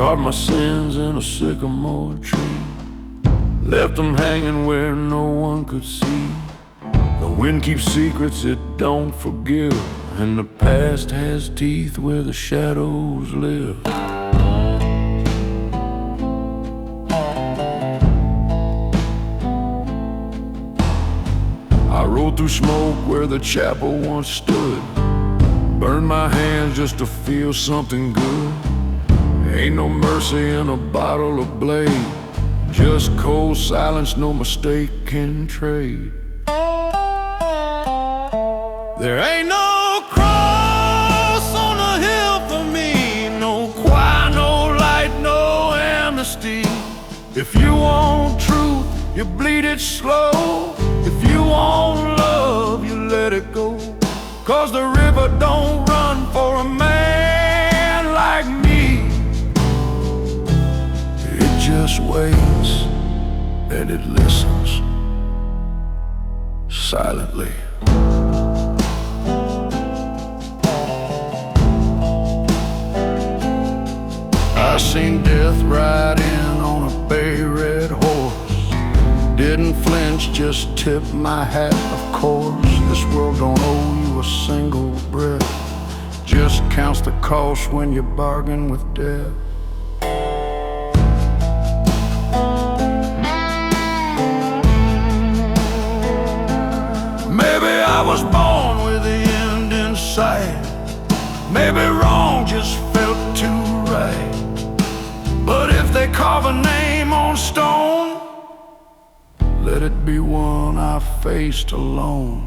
Carved my sins in a sycamore tree, left them hanging where no one could see. The wind keeps secrets it don't forgive, and the past has teeth where the shadows live. I rode through smoke where the chapel once stood, burned my hands just to feel something good. Ain't no mercy in a bottle of blade, just cold silence no mistake can trade. There ain't no cross on the hill for me, no choir, no light, no amnesty. If you want truth, you bleed it slow. If you want love, you let it go. 'Cause the river don't run for a man like me. It just waits and it listens silently. I seen death ride in on a bay red horse, didn't flinch, just tipped my hat, of course. This world don't owe you a single breath, just counts the cost when you bargain with death. Maybe I was born with the end in sight, maybe wrong just felt too right. But if they carve a name on stone, let it be one I faced alone.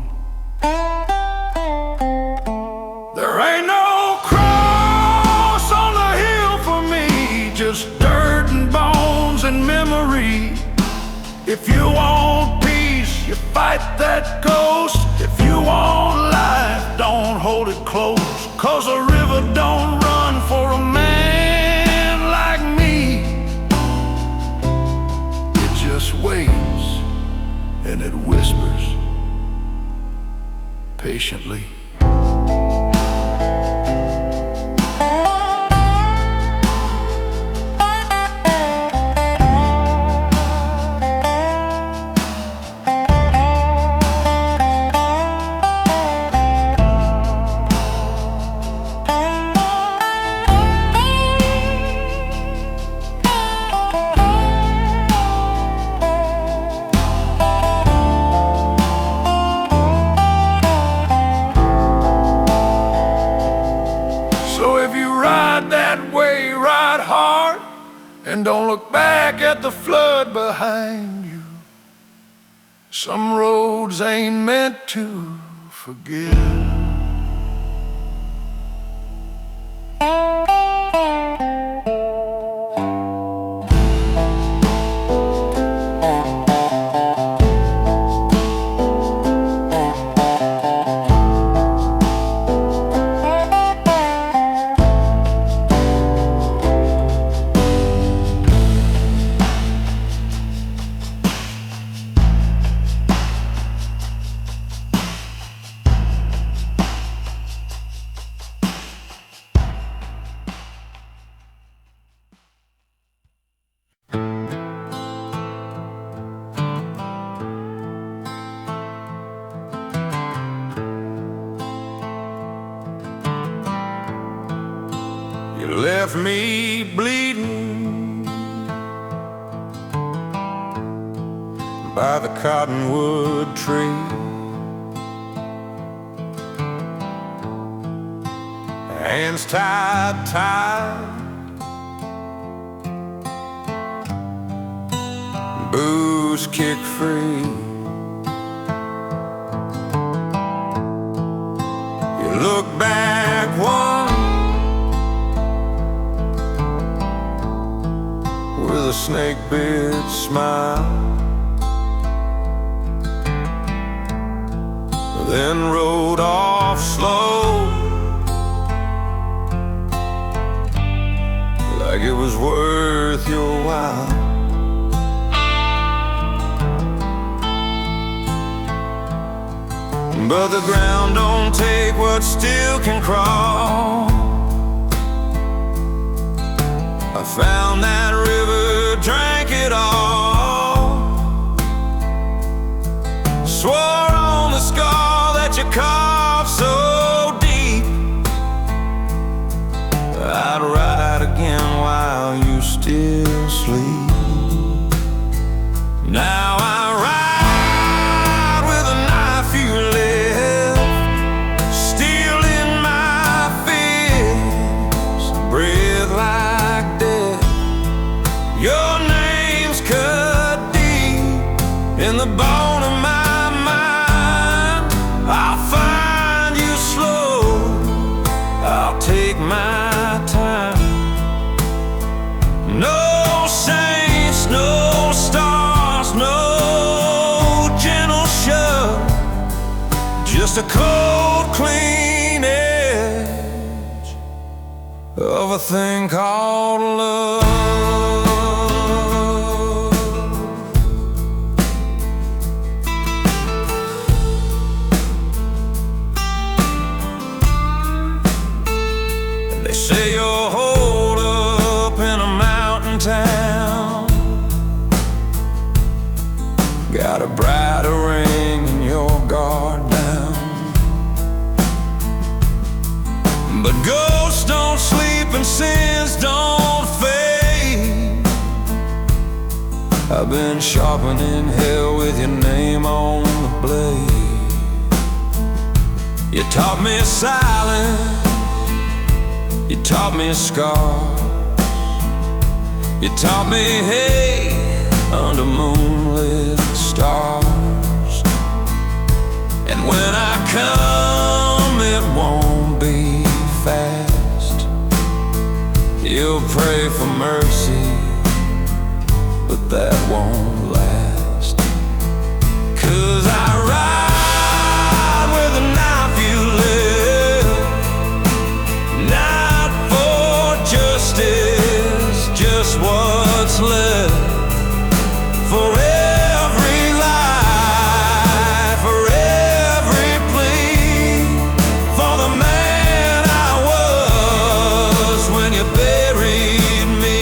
There ain't no cross on the hill for me, just dirt and bones and memory. If you want peace, you fight that ghost. If you want life, don't hold it close. 'Cause a river don't run for a man like me. It just waits and it whispers patiently. And don't look back at the flood behind you. Some roads ain't meant to forgive. You left me bleeding by the cottonwood tree. Hands tied tight, booze kick free. You look back once with a snake-bit smile, then rode off slow, like it was worth your while. But the ground don't take what still can crawl. I found that river, drank it all. Swore on the scar that you carved so deep, I'd ride again while you still sleep. Now I ride with a knife you left, steel in my fist, breathe like death. Your name's cut deep in the bone of my mind. I'll find you slow, I'll take my time. No saints, no stars, no gentle shove, just a cold, clean edge of a thing called love. They say you're holed up in a mountain town, got a brighter ring and your guard down. But ghosts don't sleep and sins don't fade. I've been sharpening hell with your name on the blade. You taught me silence, you taught me scars, you taught me hate under moonlit stars. And when I come, it won't be fast. You'll pray for mercy, but that won't last. 'Cause I ride with a knife you left, not for justice, just what's left. For every lie, for every plea, for the man I was when you buried me.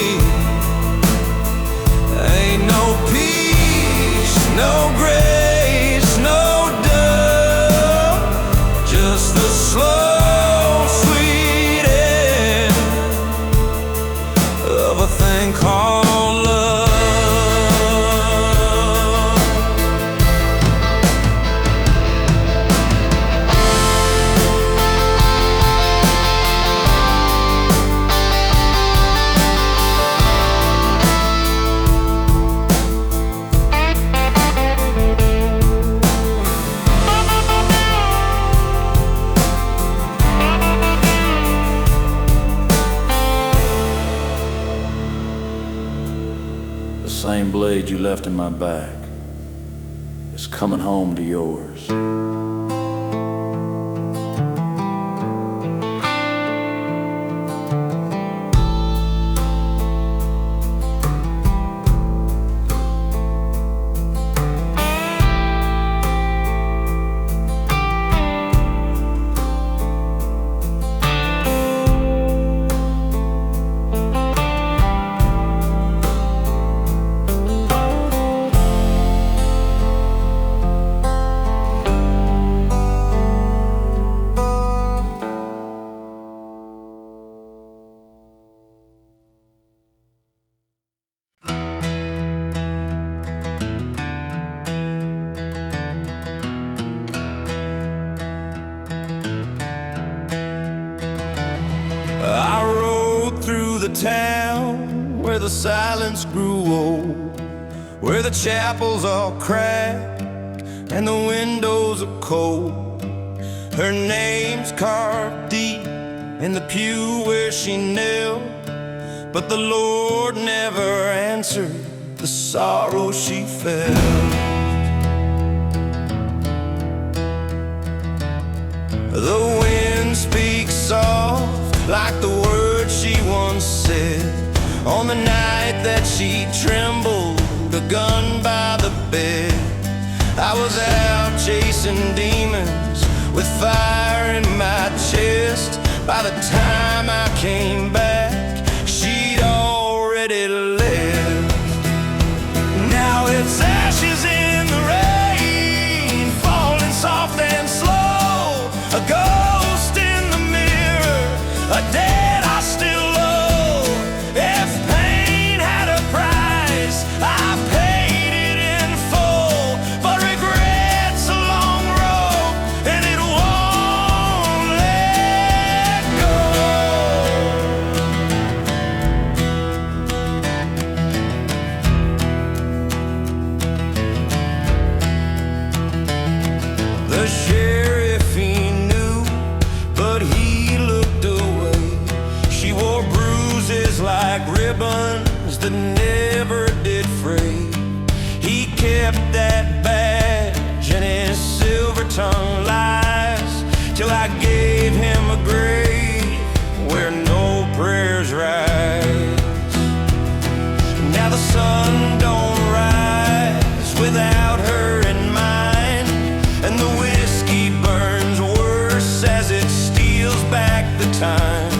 Ain't no peace, no grace, no dove, just the slow, sweet end of a thing called love. The same blade you left in my back is coming home to yours. I rode through the town where the silence grew old, where the chapels all cracked and the windows are cold. Her name's carved deep in the pew where she knelt, but the Lord never answered the sorrow she felt. The wind speaks soft like the words she once said on the night that she trembled, a gun by the bed. I was out chasing demons with fire in my chest. By the time I came back, she'd already like ribbons that never did fray. He kept that badge and his silver tongue lies, till I gave him a grave where no prayers rise. Now the sun don't rise without her in mind, and the whiskey burns worse as it steals back the time.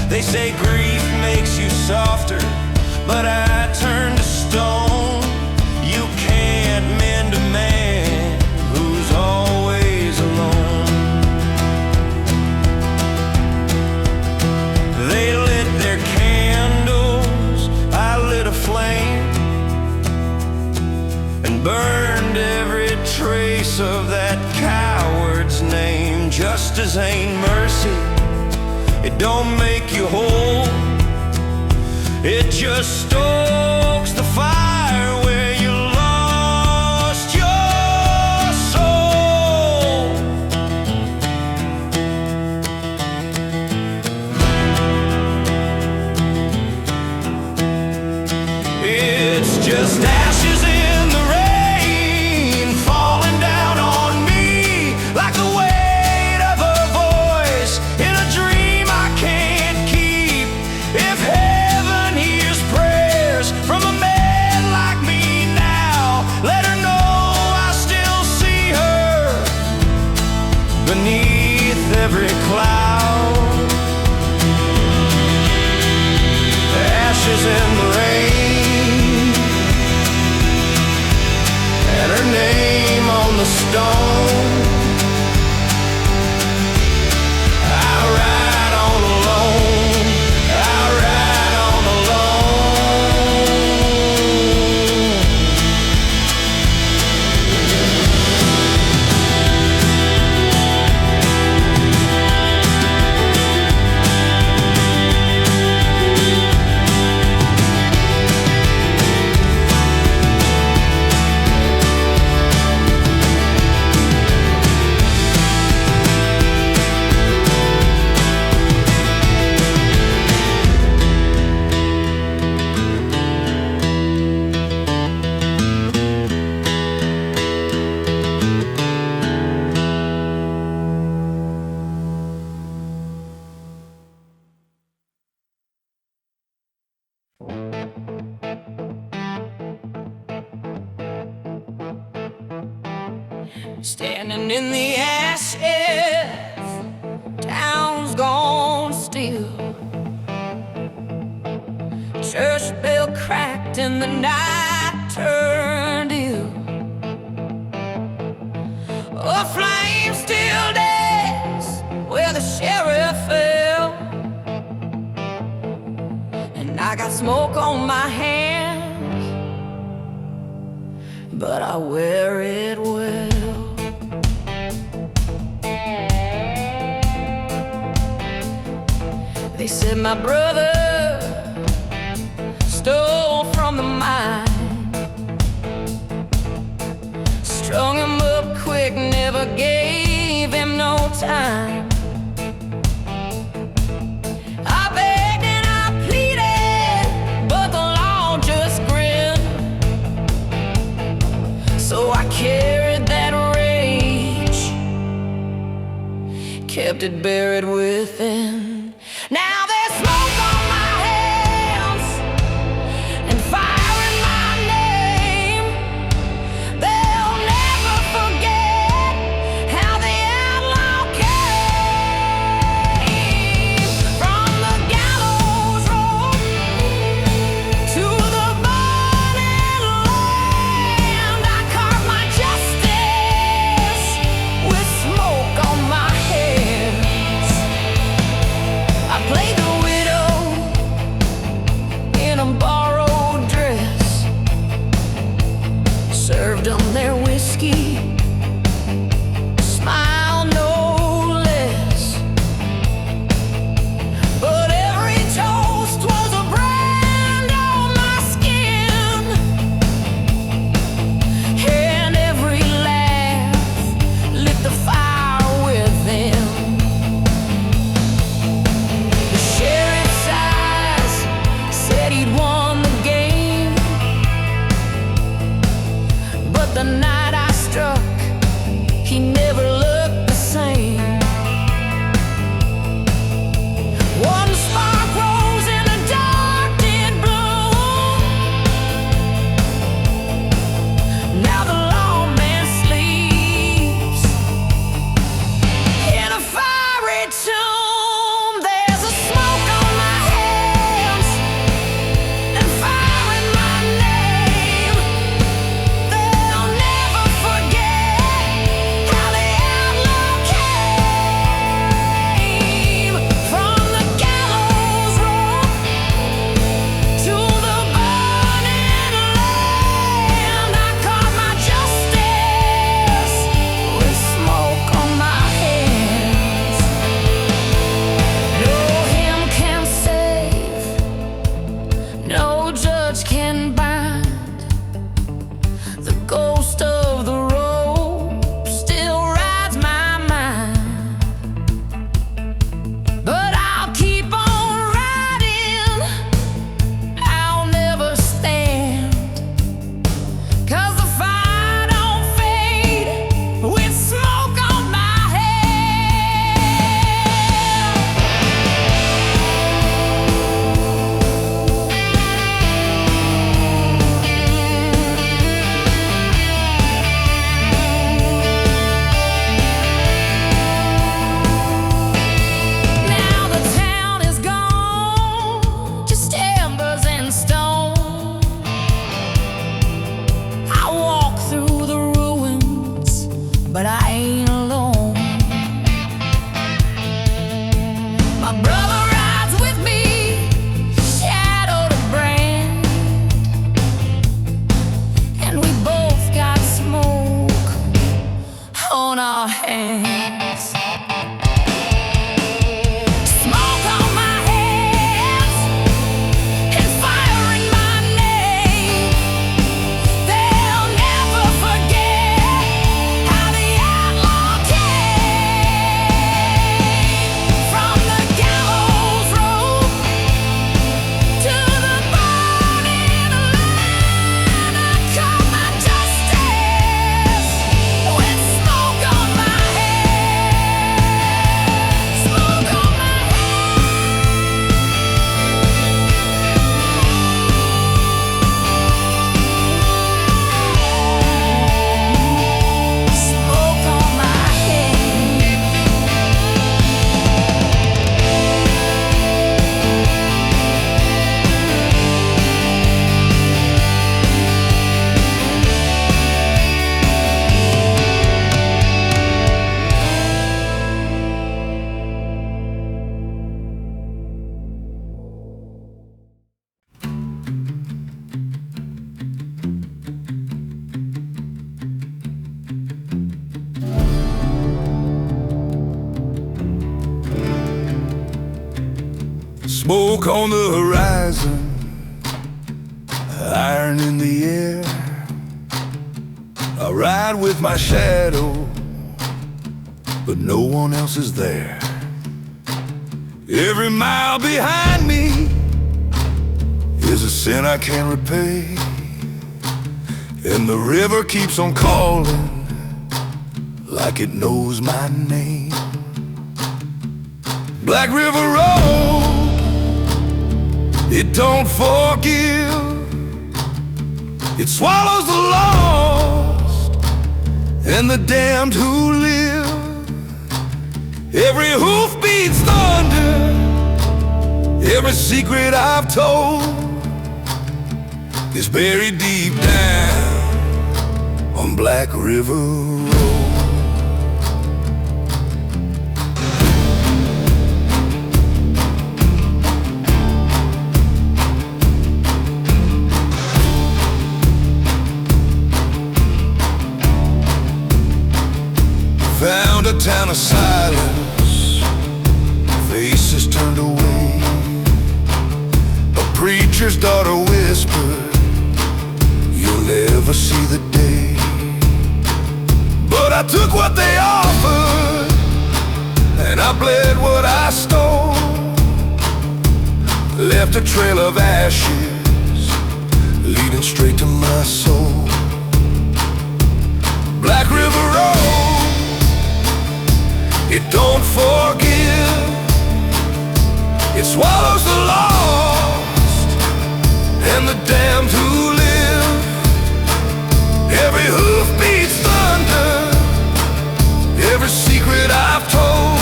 They say grief makes you softer, but I turn to stone. You can't mend a man who's always alone. They lit their candles, I lit a flame, and burned every trace of that coward's name. Justice ain't mercy, it don't make you whole. It just stokes the fire where you lost your soul. It's just ashes in the rain, falling down on me like the weight of a voice in a dream I can't keep. If heaven hears prayers from a man like me now, let her know I still see her beneath every cloud. Ashes in the rain, and her name on the stone. I ride on alone, I ride on alone. Standing in the ashes, town's gone still. Church bell cracked and the night turned ill. A flame still danced where the sheriff fell, and I got smoke on my hands, but I wear it well. They said my brother stole from the mine, strung him up quick, never gave him no time. I begged and I pleaded, but the law just grinned. So I carried that rage, kept it buried within. Now there's smoke on my hands and fire in my name. They'll never forget how the outlaw came from the gallows rope to the burning land. I carved my justice with smoke on my hands. touch can bind. The ghost of the rope still rides my mind, but I'll keep on riding. I'll never stand, 'cause the fire don't fade with smoke on my head. Now the town is gone, just embers and stone. I walk through the ruins, but I ain't alone. My brother rides with me, shadow to brand, and we both got smoke on our hands. Smoke on my hands and fire in my name. They'll never forget how the outlaw came from the gallows rope to the burning land. I call my justice with smoke on my head. Smoke on my head. Smoke on my head. Smoke on the horizon, iron in the air. I ride with my shadow, but no one else is there. Every mile behind me is a sin I can't repay, and the river keeps on calling like it knows my name. Black River Road, it don't forgive. It swallows the lost and the damned who live. Every hoof beats thunder, every secret I've told is buried deep down on Black River Road. Found a town of silence, faces turned away. A preacher's daughter whispered, "You'll never see the day." But I took what they offered, and I bled what I stole. Left a trail of ashes, leading straight to my soul. Black River Road, it don't forgive. It swallows the lost and the damned who live. Every hoof beats thunder, every secret I've told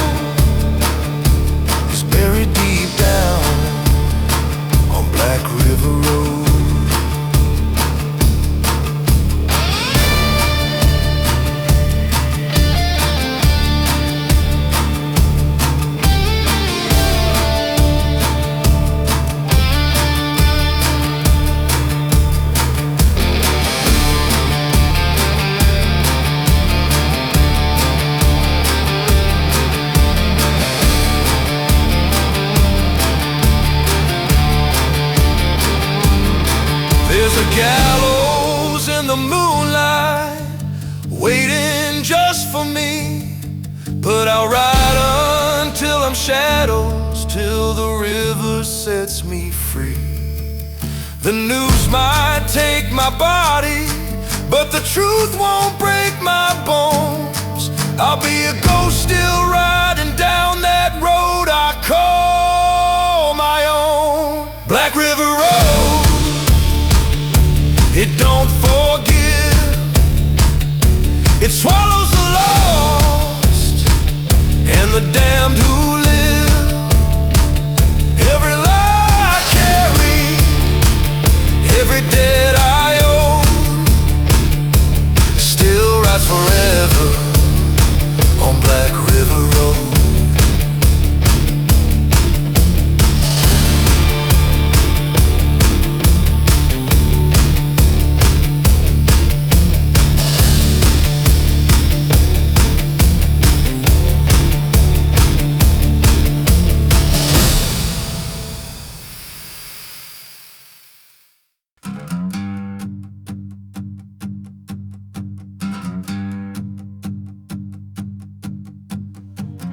is buried deep down on Black River Road. There's a gallows in the moonlight waiting just for me, but I'll ride until I'm shadows, till the river sets me free. The news might take my body, but the truth won't break my bones. I'll be a ghost still riding down that road I call my own. Black River Road, it don't forgive. It swallows the lost and the damned who live. Every lie I carry, every debt I owe, still rides forever on Black River Road.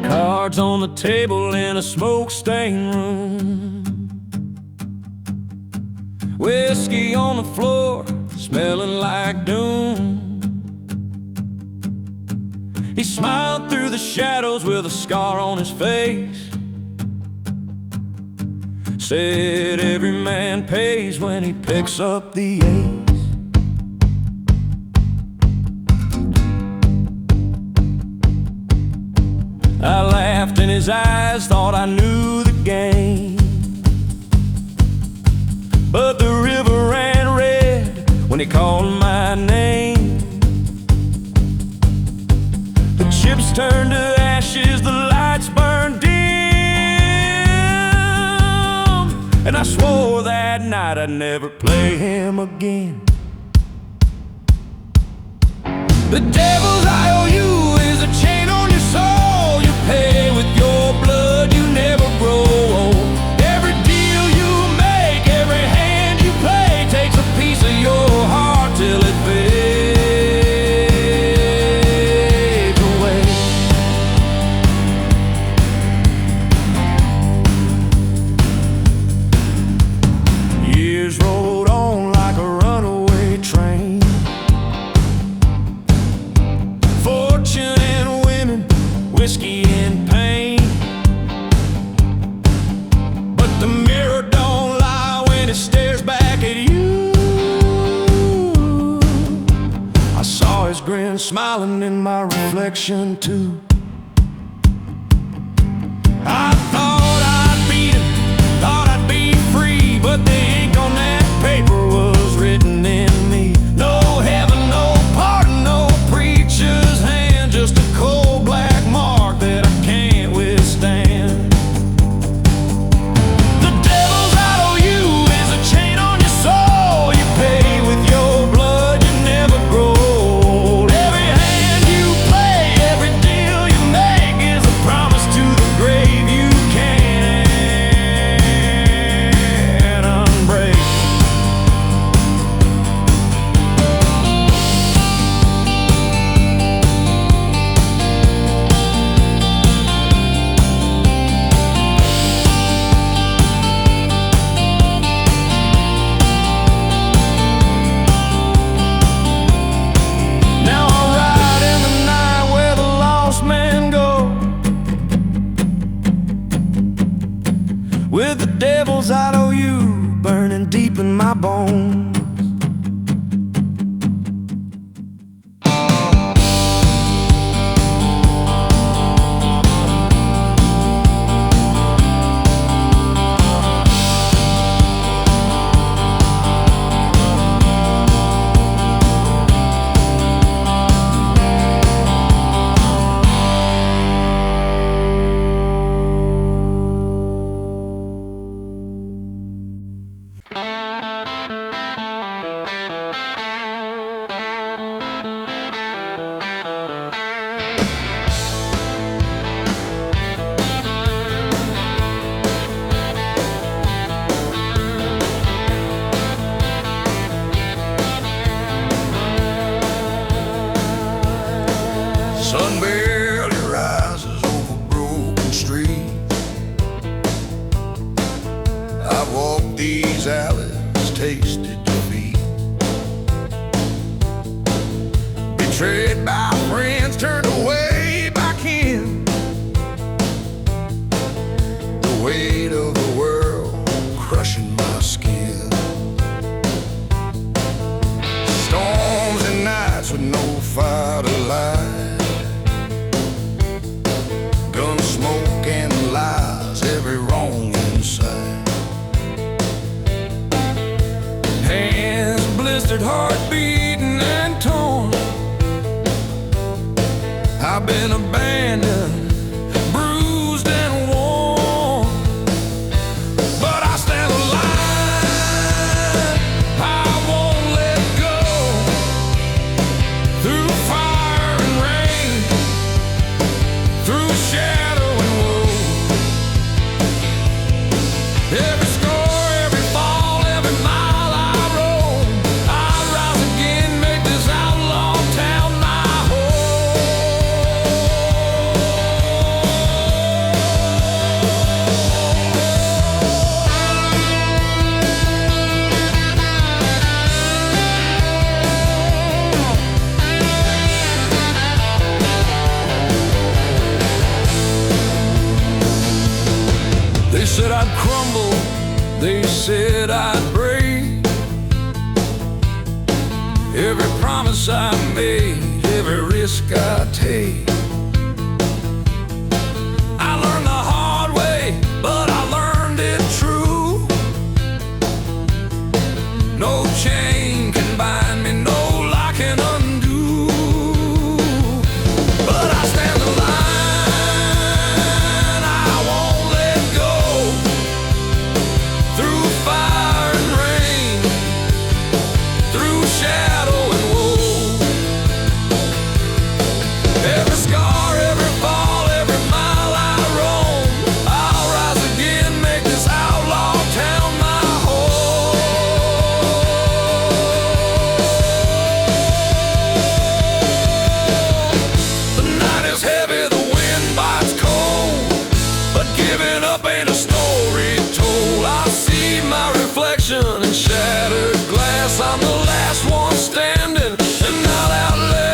Cards on the table in a smoke-stained room, whiskey on the floor, smelling like doom. He smiled through the shadows with a scar on his face, said every man pays when he picks up the ace. I laughed in his eyes, thought I knew the game, but the river ran red when he called my name. The chips turned to ashes, the lights burned dim, and I swore that night I'd never play him again. The devil's IOU is a chain on your soul. You pay with your blood, you never grow old. Every deal you make, every hand you play, takes a piece of your heart till it fades away. Years rolled on like a runaway train. Fortune and women, whiskey and pain, but the mirror don't lie when it stares back at you. I saw his grin smiling in my reflection too. I thought I'd beat him, thought I'd be free, but the ink on that paper was written in me. No heaven, no pardon, no preacher's hand, just a cold black mark that I can't withstand. The devil's IOU is a chain on your soul. You pay with your blood, you never grow old. Every hand you play, every deal you make is a promise to the grave you can't unbreak. Now I ride in the night where the lost men go, with the devil's IOU burning deep in my bones. these alleys tasted defeat. Betrayed by friends, turned away by kin. The weight of the world crushing my skin. Storms and nights with no fire to light. Gun smoke and lies, every wrong inside. Hands blistered, heart beating and torn. I've been abandoned, bruised and worn, but I stand alive. I won't let go. Through fire and rain, through shadow and woe, every score, every fall, every mile I roam, I'll rise again, make this outlaw town my home. They said I'd crumble, they said I'd break. Every promise I made, every risk I take, I learned the hard way, but I learned it true. No chain can bind me, no lock can undo. But I stand the line, I won't let go. Through fire and rain, through shadow and woe, every scar, every fall, every mile I roam, I'll rise again, make this outlaw town my home. The night is heavy, the wind bites cold, but giving up ain't a story told. I see my reflection in shattered glass. I'm the last one standing and not outlast.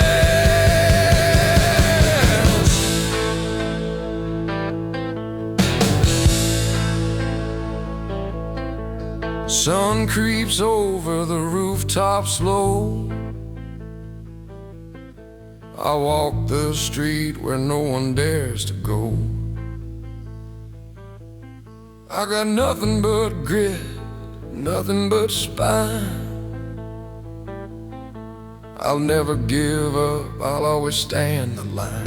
Sun creeps over the rooftop slow. I walk the street where no one dares to go. I got nothing but grit, nothing but spine. I'll never give up, I'll always stand the line.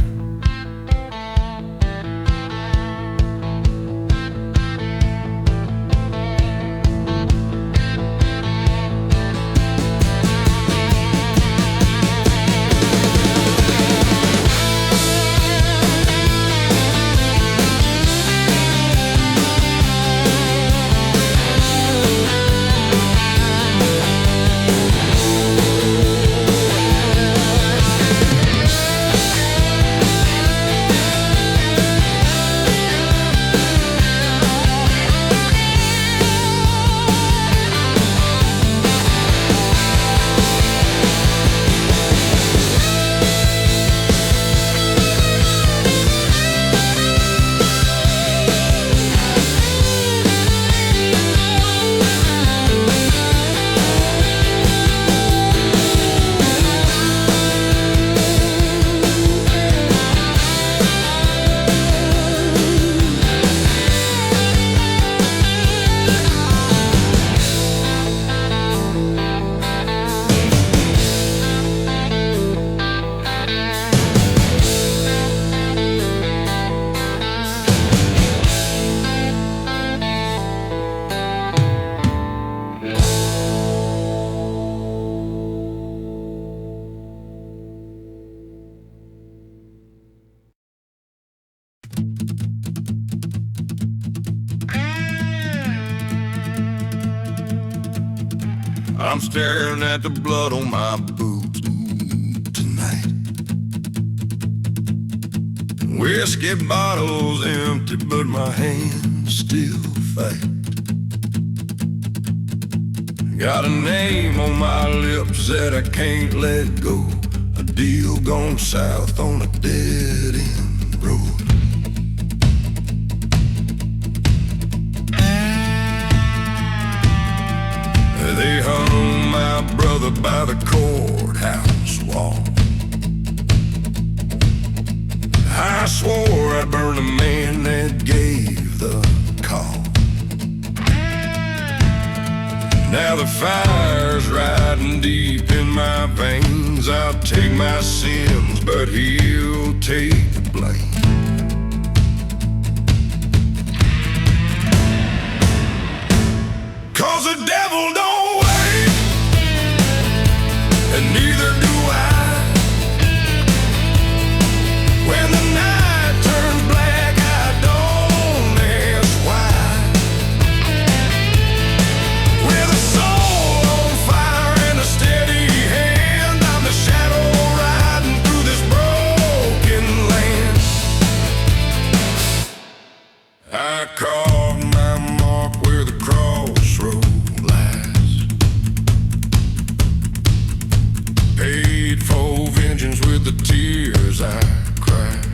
I'm staring at the blood on my boots tonight. Whiskey bottles empty, but my hands still fight. Got a name on my lips that I can't let go. A deal gone south on a dead-end road. They hung my brother by the courthouse wall. I swore I'd burn the man that gave the call. Now the fire's riding deep in my veins. I'll take my sins, but he'll take the blame. 'Cause the devil don't wait, and neither do I. When the night turns black, I don't ask why. With a soul on fire and a steady hand, I'm the shadow riding through this broken land. I carved my mark where the crossroad lies. Paid for vengeance with the tears I cried.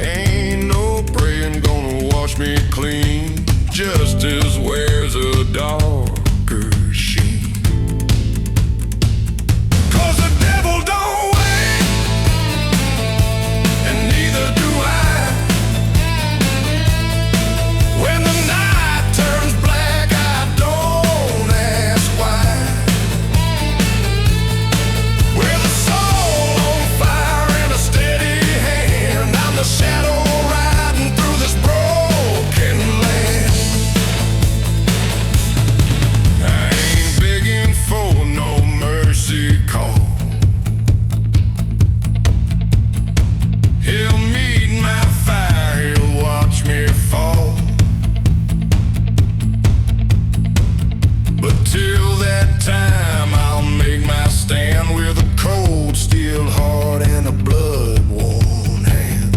Ain't no praying gonna wash me clean. Justice wears a darker sheen. 'Cause the devil don't wait, and neither do I. When the night turns black, I don't ask why. With a soul on fire and a steady hand, I'm the shadow riding through this broken land. I ain't begging for no mercy call. He'll meet my fire, he'll watch me fall. But till that time, I'll make my stand with a cold steel heart and a blood-worn hand.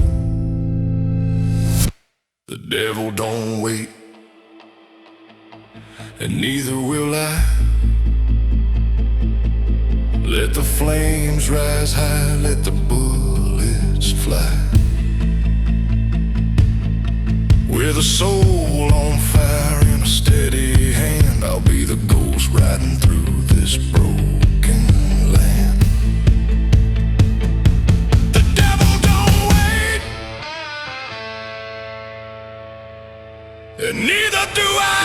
The devil don't wait, and neither will I. Let the flames rise high, let the bullets fly. With a soul on fire and a steady hand, I'll be the ghost riding through this broken land. The devil don't wait, and neither do I.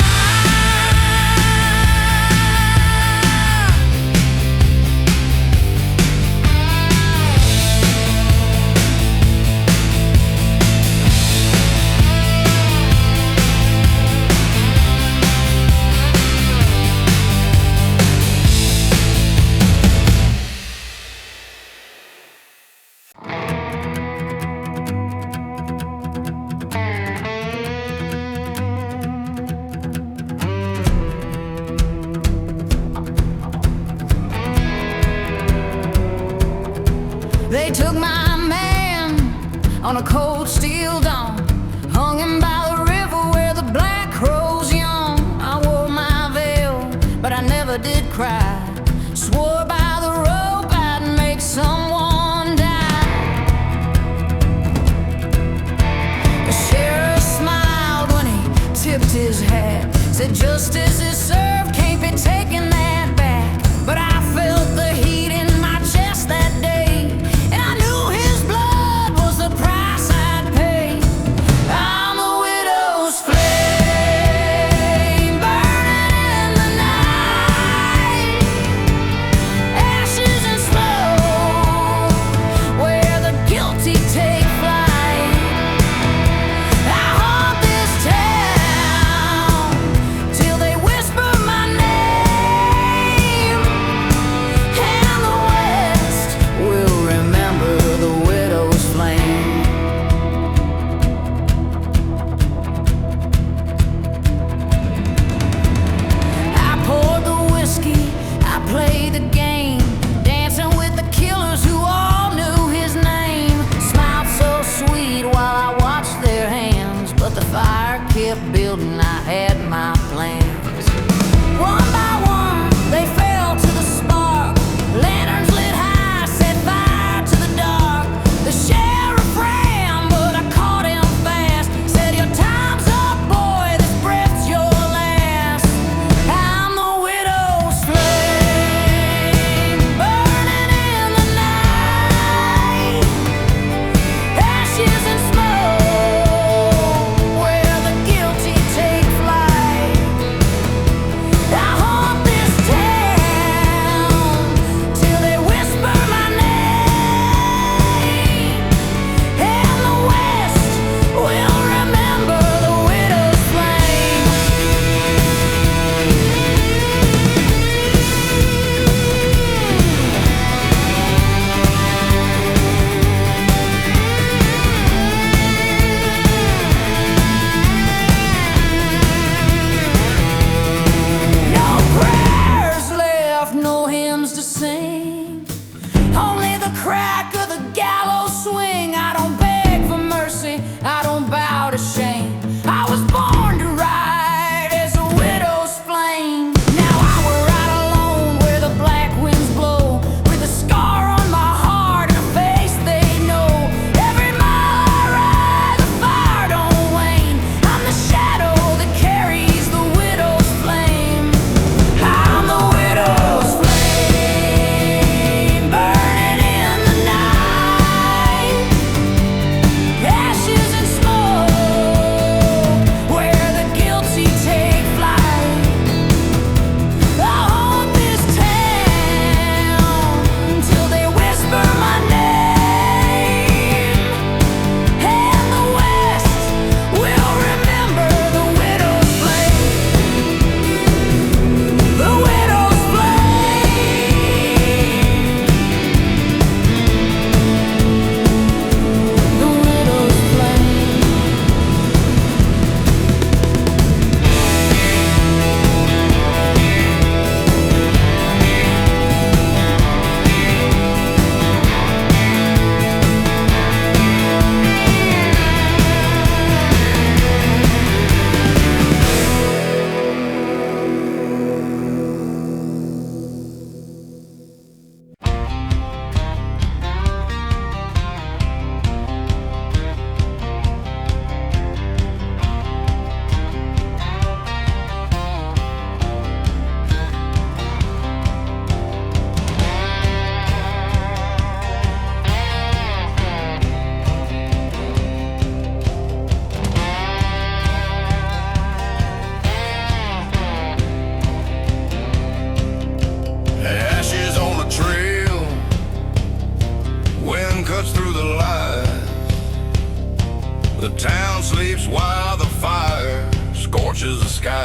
They took my man on a cold steel dawn, hung him by the river where the black crows yawn. I wore my veil, but I never did cry. Swore by the rope I'd make someone die. The sheriff smiled when he tipped his hat, said justice is served, can't be taking that back. But I felt the heat in my chest that day, and I knew his blood was the price I'd pay. I'm a widow's flame, burning in the night, ashes and smoke, where the guilty take flight. I haunt this town till they whisper my name.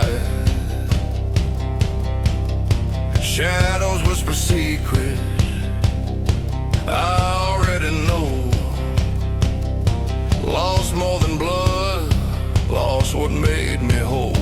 light. Shadows whisper secrets I already know. Lost more than blood, lost what made me whole.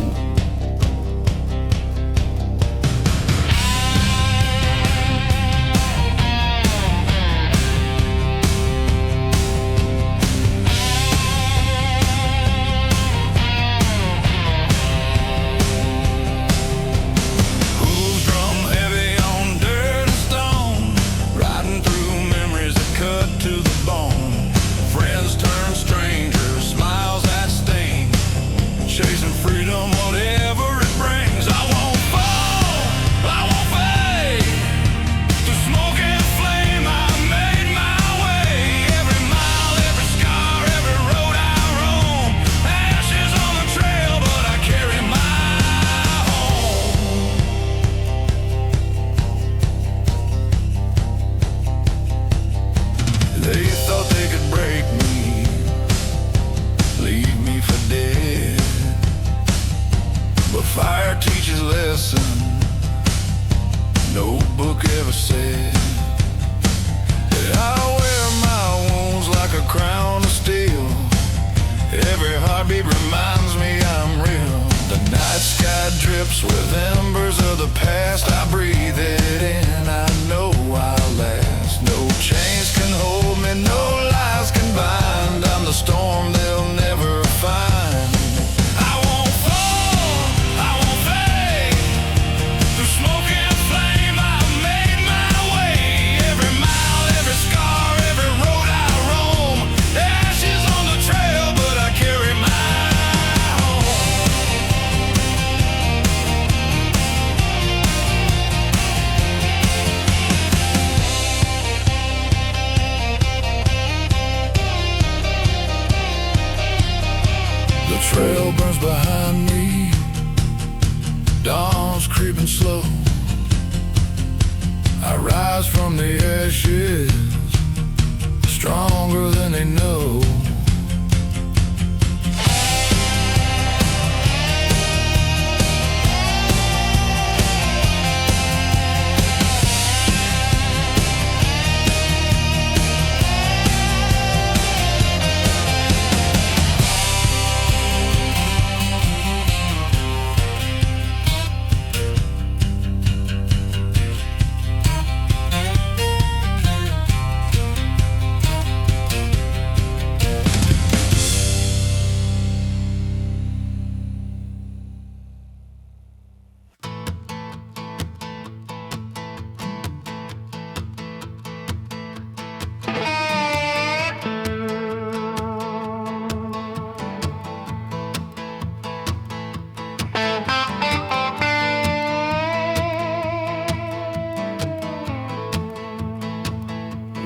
Chasing freedom, whatever it brings. I won't fall, I won't fade. Through smoke and flame, I made my way. Every mile, every scar, every road I roam. Ashes on the trail, but I carry my home. They thought they could break me, leave me for dead. But fire teaches lesson no book ever said. I wear my wounds like a crown of steel. Every heartbeat reminds me I'm real. The night sky drips with embers of the past. I breathe it in, I know I'll last. No chains can hold me, no lies can bind. I'm the storm they'll never find. The trail burns behind me, dawn's creeping slow. I rise from the ashes, stronger than they know.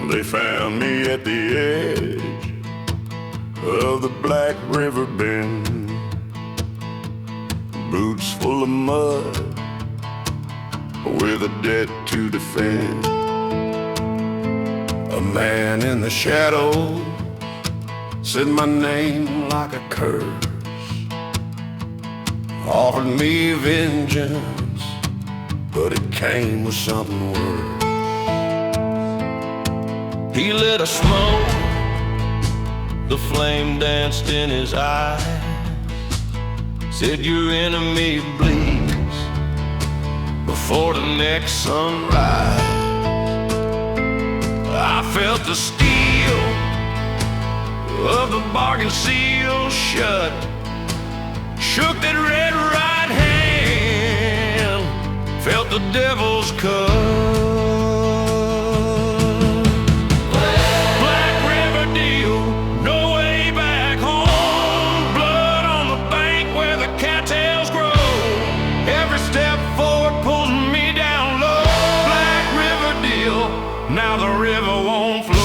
They found me at the edge of the Black River bend, boots full of mud, with a debt to defend. A man in the shadow said my name like a curse, offered me vengeance, but it came with something worse. He lit a smoke, the flame danced in his eyes, said your enemy bleeds before the next sunrise. I felt the steel of the bargain seal shut, shook that red right hand, felt the devil's cut. Now the river won't flow.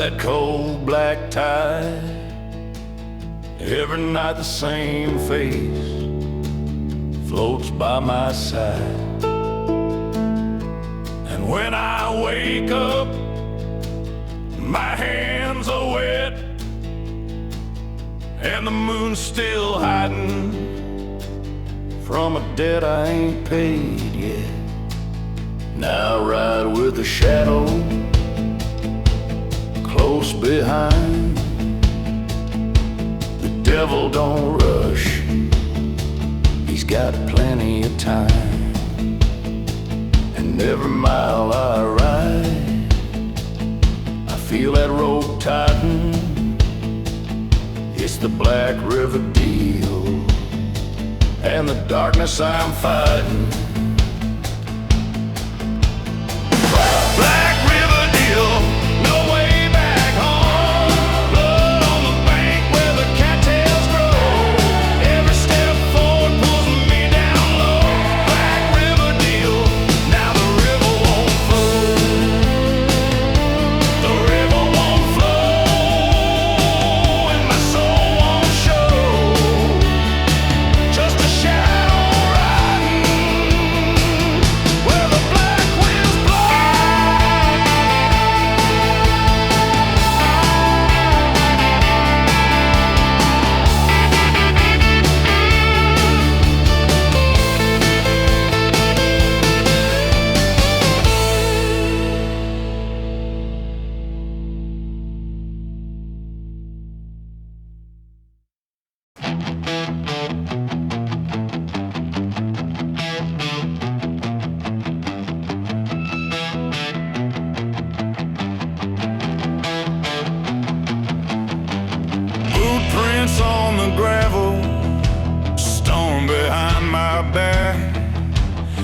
that cold black tide. Every night the same face floats by my side. And when I wake up, my hands are wet, and the moon's still hiding from a debt I ain't paid yet. Now I ride with the shadow close behind. The devil don't rush, he's got plenty of time. And every mile I ride, I feel that rope tighten. It's the Black River deal, and the darkness I'm fighting. Black River deal, no way back home. Blood on the bank where the cattails grow. Every step forward pulls me down low. Black River deal, now the river won't flow. The river won't flow, and my soul won't show. Just a shadow riding where the black winds blow. Footprints on the gravel, storm behind my back.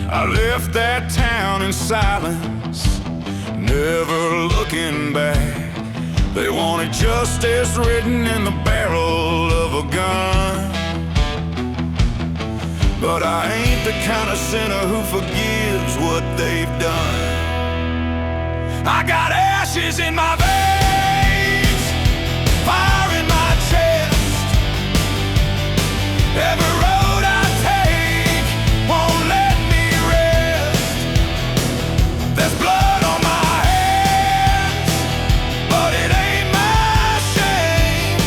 I left that town in silence, never looking back. They wanted justice written in the barrel of a gun, but I ain't the kind of sinner who forgives what they've done. I got ashes in my veins, fire in my chest. Every road I take won't let me rest. There's blood on my hands, but it ain't my shame.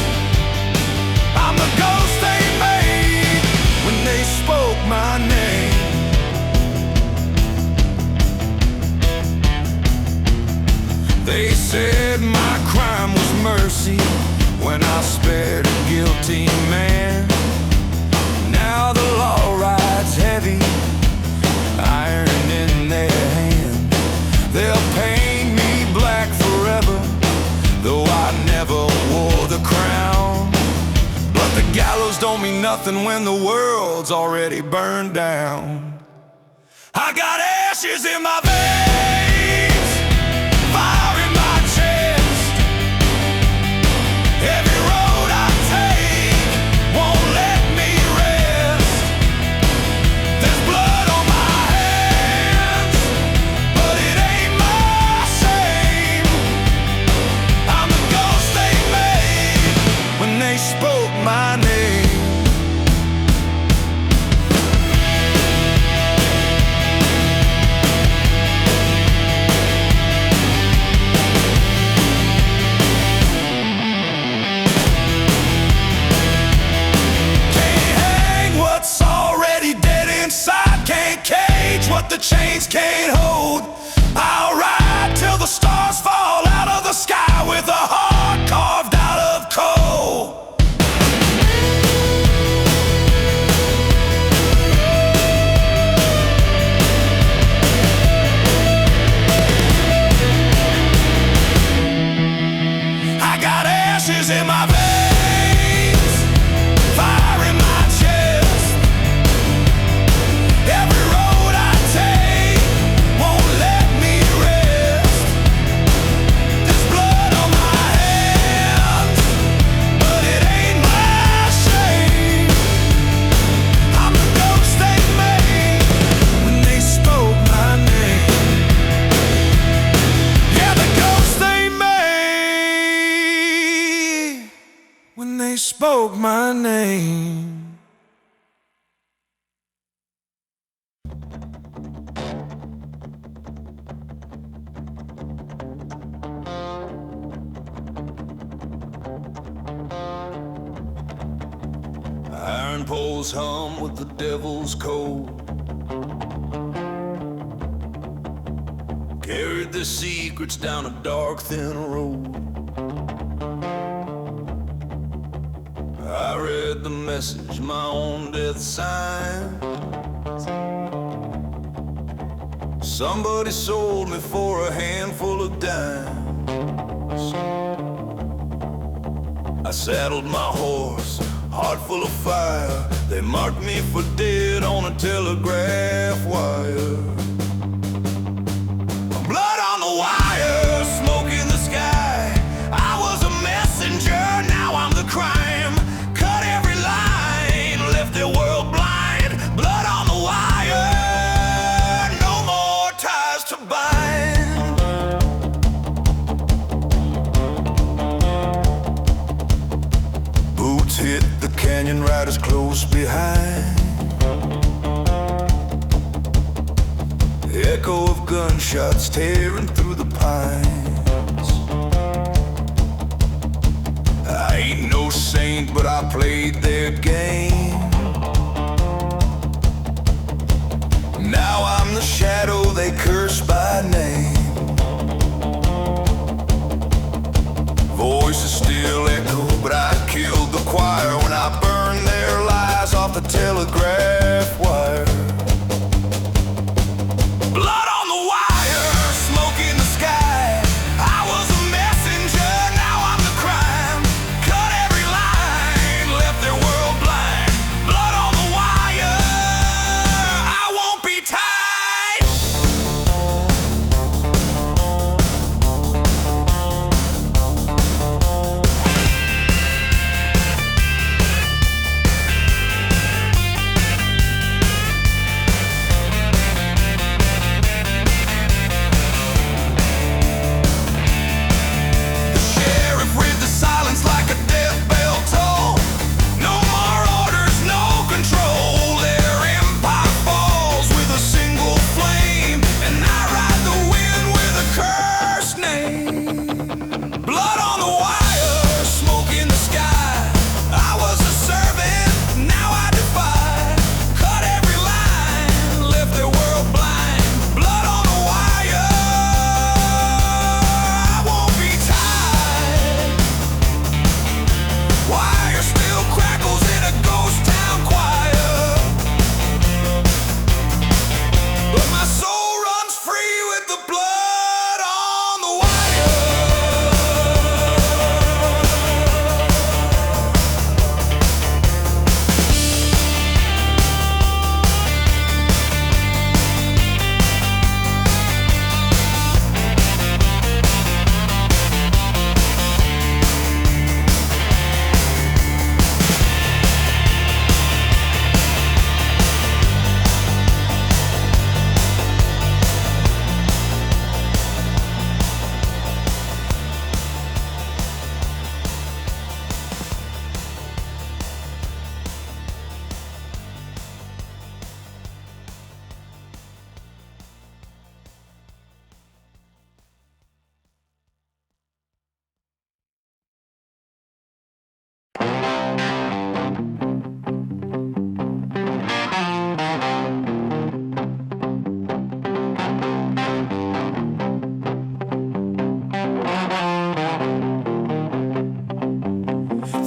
I'm the ghost they made when they spoke my name. They said my crime was mercy when I spared a guilty man. Now the law rides heavy, iron in their hand. They'll paint me black forever, though I never wore the crown. But the gallows don't mean nothing when the world's already burned down. I got ashes in my veins, fire in my chest. Every road I take won't let me rest. There's blood on my hands, but it ain't my shame. I'm the ghost they made when they spoke my name. What the chains can't hold. I'll ride till the stars fall out of the sky with a heart carved out of coal. I got ashes in my veins, fire in my chest. Every road I take floors hum with the devil's code. Carried their secrets down a dark, thin road. I read the message, my own death sign. Somebody sold me for a handful of dimes. I saddled my horse, heart full of fire. They marked me for dead on a telegraph wire. Blood on the wire, smoke in the sky. I was a messenger, now I'm the crime. Cut every line, left their world blind. Blood on the wire, no more ties to bind. Boots hit the canyon, riders close behind. Echo of gunshots tearing through the pines. I ain't no saint, but I played their game. Now I'm the shadow they curse by name. Voices still echo, but I killed the choir when I burned their lies off the telegraph wire. Blood on the wire, smoke in the sky. I was a messenger, now I'm the crime. Cut every line, left their world blind. Blood on the wire, I won't be tied.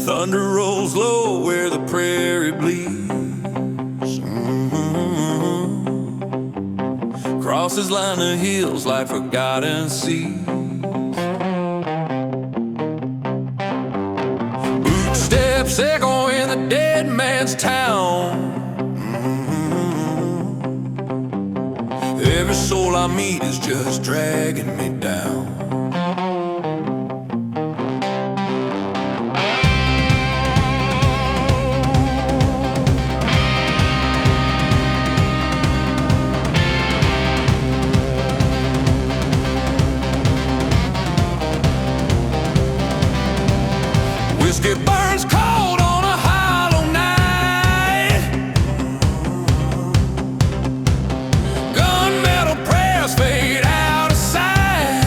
Thunder rolls low where the prairie bleeds. Crosses line of hills like forgotten seas. Footsteps echo in the dead man's town. Every soul I meet is just dragging me down. Whiskey burns cold on a hollow night. Gunmetal prayers fade out of sight.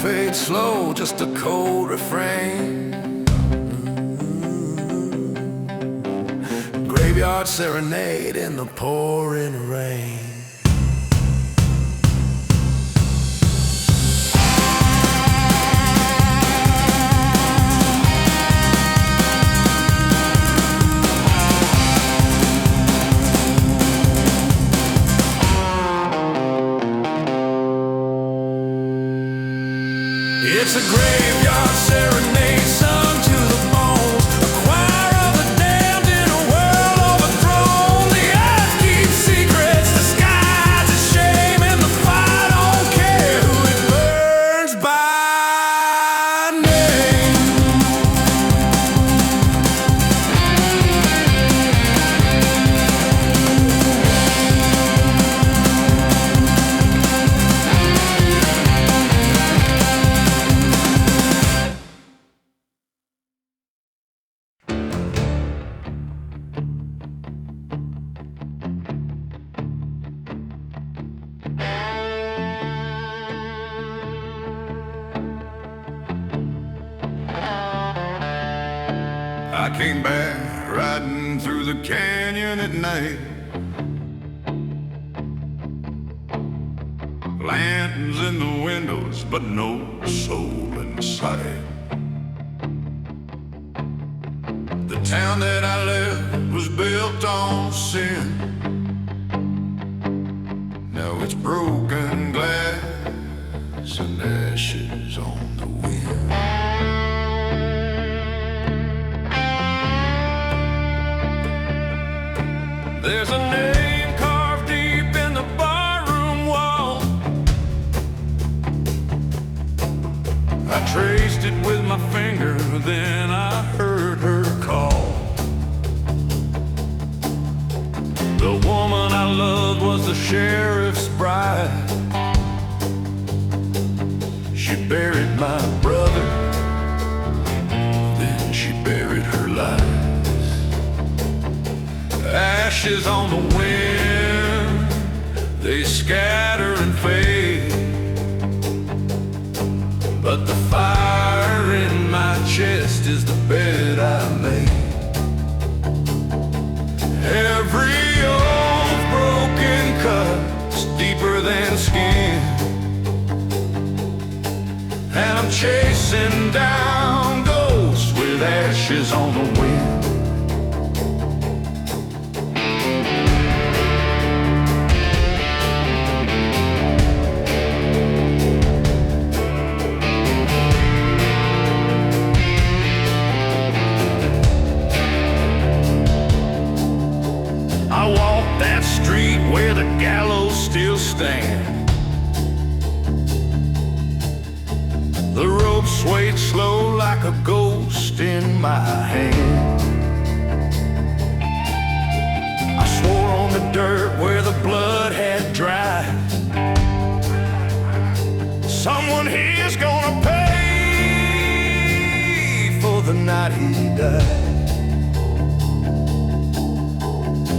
fades slow, just a cold refrain. Graveyard serenade in the pouring rain. It's a graveyard serenade sung to the bones, a choir of the damned in a world overthrown. The earth keeps secrets, disguises shame, and the fire don't care who it burns by name. I came back riding through the canyon at night. Lanterns in the windows, but no soul in sight. The town that I left was built on sin. Now it's broken glass and ashes on the wind. There's a name carved deep in the barroom wall. I traced it with my finger, then I heard her call. The woman I loved was the sheriff's bride. She buried my brother, then she buried her life. Ashes on the wind, they scatter and fade, but the fire in my chest is the bed I made. Every old broken cut's deeper than skin, and I'm chasing down ghosts with ashes on the wind. I walk that street where the gallows still stand. The rope swayed slow like a ghost in my hand. I swore on the dirt where the blood had dried. Someone here's gonna pay for the night he died.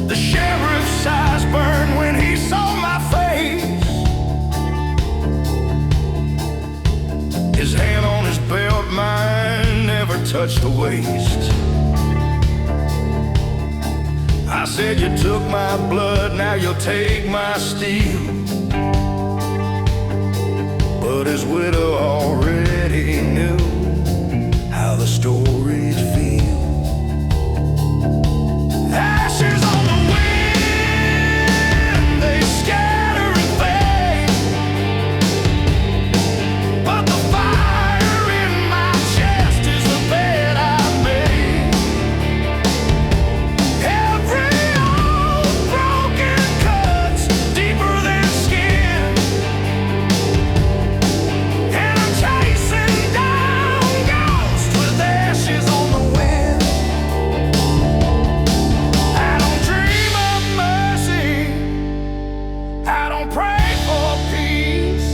The sheriff's eyes burned when he saw my face. His hand on his belt, mine never touched the waist. I said, you took my blood, now you'll take my steel. But his widow already knew how the story'd feel. Ashes on the wind, they scatter and fade, but the fire in my chest is the bed I made. Every old broken cut's deeper than skin, and I'm chasing down ghosts with ashes on the wind. I don't dream of mercy, I don't pray for peace,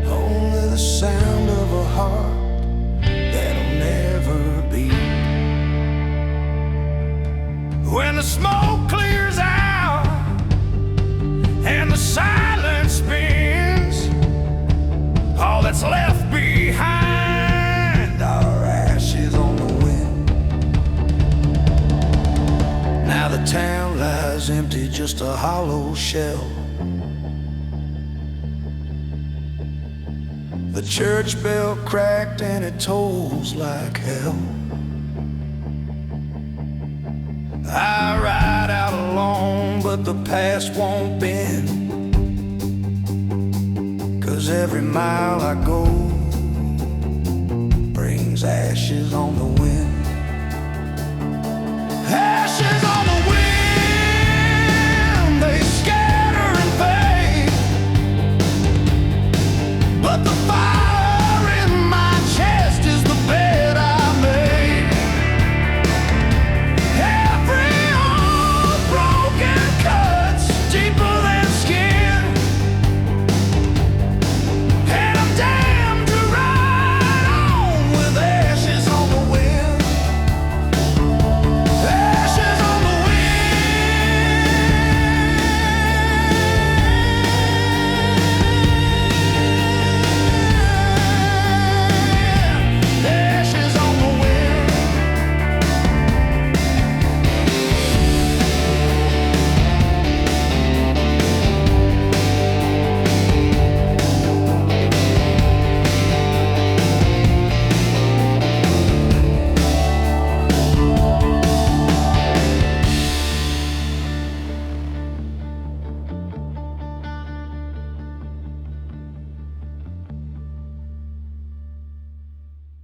only the sound of a heart that'll never beat. When the smoke clears out and the silence spins, all that's left behind, our ashes on the wind. Now the town lies empty, just a hollow shell. The church bell cracked and it tolls like hell. I ride out alone, but the past won't bend, 'cause every mile I go brings ashes on the wind.